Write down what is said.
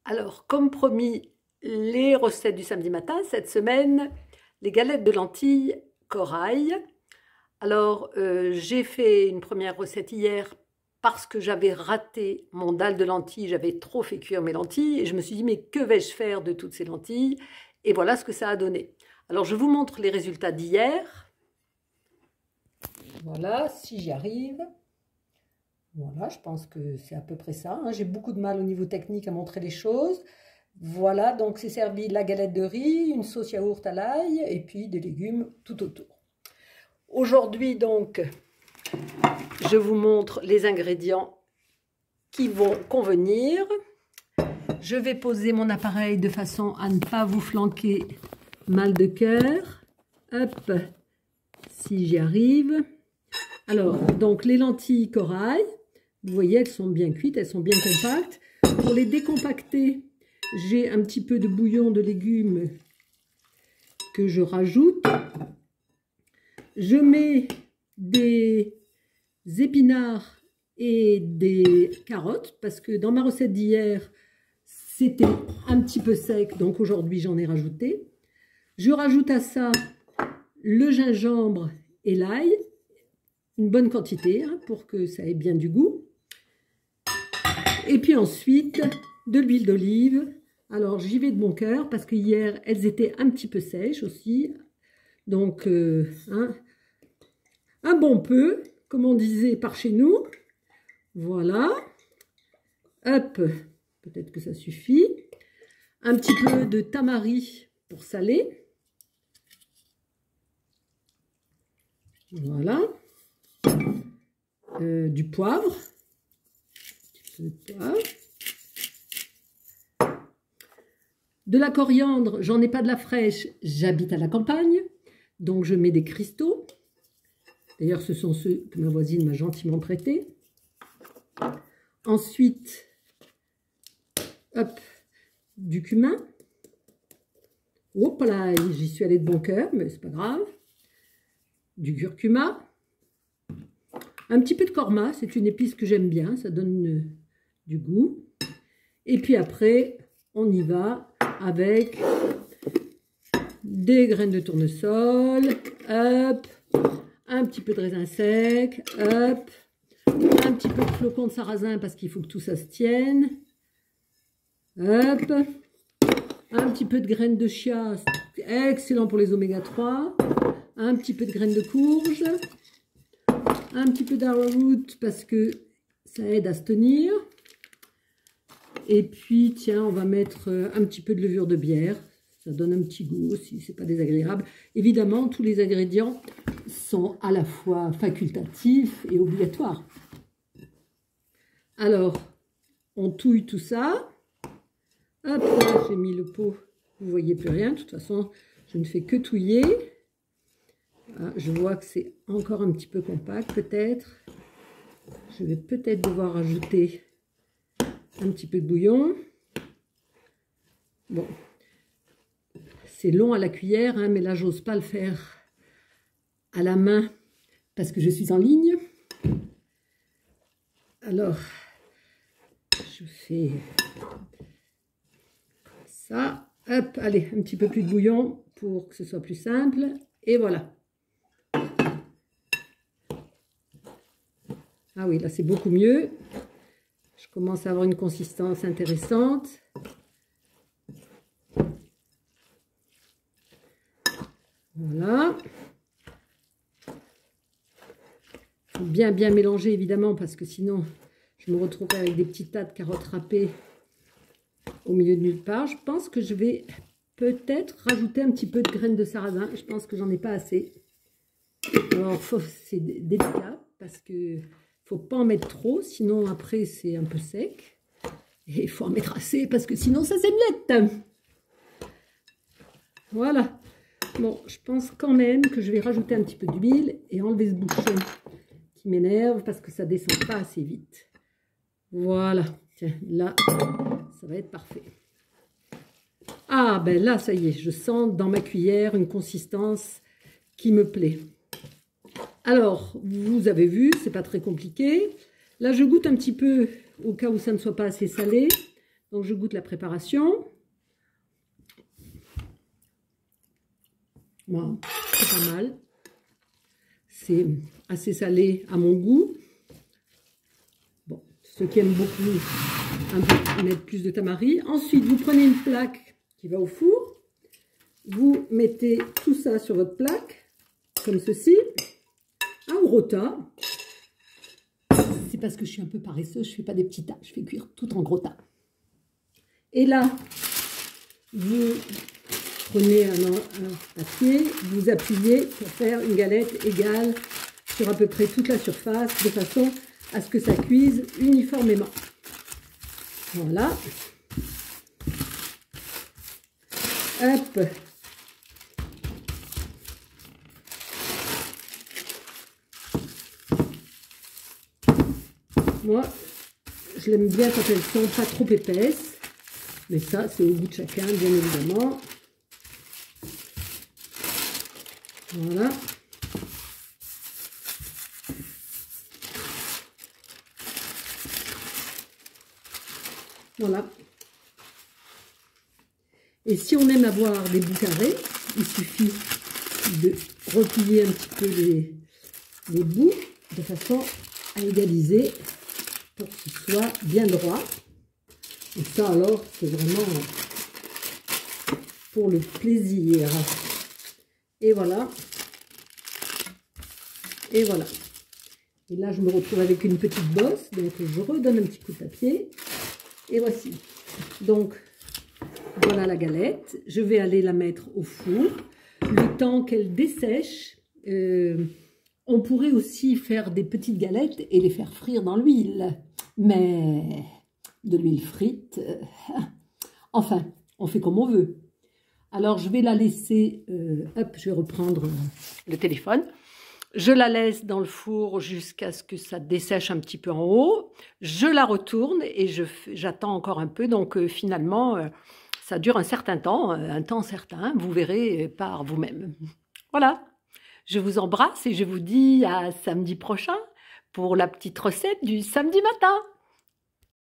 Alors, comme promis, les recettes du samedi matin, cette semaine, les galettes de lentilles corail. Alors, j'ai fait une première recette hier parce que j'avais raté mon dalle de lentilles, j'avais trop fait cuire mes lentilles et je me suis dit, mais que vais-je faire de toutes ces lentilles? Et voilà ce que ça a donné. Alors, je vous montre les résultats d'hier. Voilà, si j'y arrive. Voilà, je pense que c'est à peu près ça. J'ai beaucoup de mal au niveau technique à montrer les choses. Voilà, donc c'est servi la galette de riz, une sauce yaourt à l'ail et puis des légumes tout autour. Aujourd'hui, donc, je vous montre les ingrédients qui vont convenir. Je vais poser mon appareil de façon à ne pas vous flanquer mal de cœur. Hop, si j'y arrive. Alors, donc les lentilles corail, vous voyez, elles sont bien cuites, elles sont bien compactes. Pour les décompacter, j'ai un petit peu de bouillon de légumes que je rajoute. Je mets des épinards et des carottes parce que dans ma recette d'hier, c'était un petit peu sec, donc aujourd'hui j'en ai rajouté. Je rajoute à ça le gingembre et l'ail, une bonne quantité pour que ça ait bien du goût. Et puis ensuite, de l'huile d'olive. Alors j'y vais de bon cœur parce que hier elles étaient un petit peu sèches aussi. Donc un bon peu, comme on disait par chez nous. Voilà. Hop, peut-être que ça suffit. Un petit peu de tamari pour saler. Voilà. Du poivre. De la coriandre, j'en ai pas de la fraîche, j'habite à la campagne, donc je mets des cristaux. D'ailleurs, ce sont ceux que ma voisine m'a gentiment prêtés. Ensuite, hop, du cumin. Hop là, j'y suis allée de bon cœur, mais c'est pas grave. Du curcuma. Un petit peu de korma, c'est une épice que j'aime bien, ça donne du goût. Et puis après, on y va avec des graines de tournesol, hop, un petit peu de raisin sec, hop, un petit peu de flocons de sarrasin parce qu'il faut que tout ça se tienne, hop, un petit peu de graines de chia, excellent pour les oméga 3, un petit peu de graines de courge, un petit peu d'arrowroot parce que ça aide à se tenir. Et puis, tiens, on va mettre un petit peu de levure de bière. Ça donne un petit goût aussi, c'est pas désagréable. Évidemment, tous les ingrédients sont à la fois facultatifs et obligatoires. Alors, on touille tout ça. Hop, là, j'ai mis le pot. Vous voyez plus rien. De toute façon, je ne fais que touiller. Ah, je vois que c'est encore un petit peu compact, peut-être. Je vais peut-être devoir rajouter un petit peu de bouillon. Bon, c'est long à la cuillère, mais là, j'ose pas le faire à la main parce que je suis en ligne. Alors, je fais comme ça. Hop, allez, un petit peu plus de bouillon pour que ce soit plus simple. Et voilà. Ah oui, là, c'est beaucoup mieux. Je commence à avoir une consistance intéressante. Voilà. Il faut bien mélanger évidemment parce que sinon je me retrouverai avec des petits tas de carottes râpées au milieu de nulle part. Je pense que je vais peut-être rajouter un petit peu de graines de sarrasin. Je pense que j'en ai pas assez. Alors c'est délicat parce que faut pas en mettre trop, sinon après c'est un peu sec. Et il faut en mettre assez parce que sinon ça s'émiette. Voilà. Bon, je pense quand même que je vais rajouter un petit peu d'huile et enlever ce bouchon qui m'énerve parce que ça descend pas assez vite. Voilà. Tiens, là, ça va être parfait. Ah, ben là, ça y est, je sens dans ma cuillère une consistance qui me plaît. Alors, vous avez vu, c'est pas très compliqué. Là, je goûte un petit peu au cas où ça ne soit pas assez salé. Donc je goûte la préparation. Bon, c'est pas mal. C'est assez salé à mon goût. Bon, ceux qui aiment beaucoup, mettre plus de tamari. Ensuite, vous prenez une plaque qui va au four. Vous mettez tout ça sur votre plaque, comme ceci, au rota. C'est parce que je suis un peu paresseuse, je ne fais pas des petits tas, je fais cuire tout en gros tas. Et là, vous prenez un papier, vous appuyez pour faire une galette égale sur à peu près toute la surface, de façon à ce que ça cuise uniformément. Voilà. Hop. Moi, je l'aime bien quand elles sont pas trop épaisses, mais ça, c'est au goût de chacun, bien évidemment. Voilà. Voilà. Et si on aime avoir des bouts carrés, il suffit de replier un petit peu les bouts de façon à égaliser pour que ce soit bien droit. Et ça alors, c'est vraiment pour le plaisir. Et voilà. Et voilà. Et là, je me retrouve avec une petite bosse. Donc, je redonne un petit coup de papier. Et voici. Donc, voilà la galette. Je vais aller la mettre au four. Le temps qu'elle dessèche, on pourrait aussi faire des petites galettes et les faire frire dans l'huile. Mais de l'huile frite, enfin, on fait comme on veut. Alors, je vais la laisser, hop, je vais reprendre le téléphone. Je la laisse dans le four jusqu'à ce que ça dessèche un petit peu en haut. Je la retourne et j'attends encore un peu. Donc, finalement, ça dure un temps certain. Vous verrez par vous-même. Voilà. Je vous embrasse et je vous dis à samedi prochain pour la petite recette du samedi matin.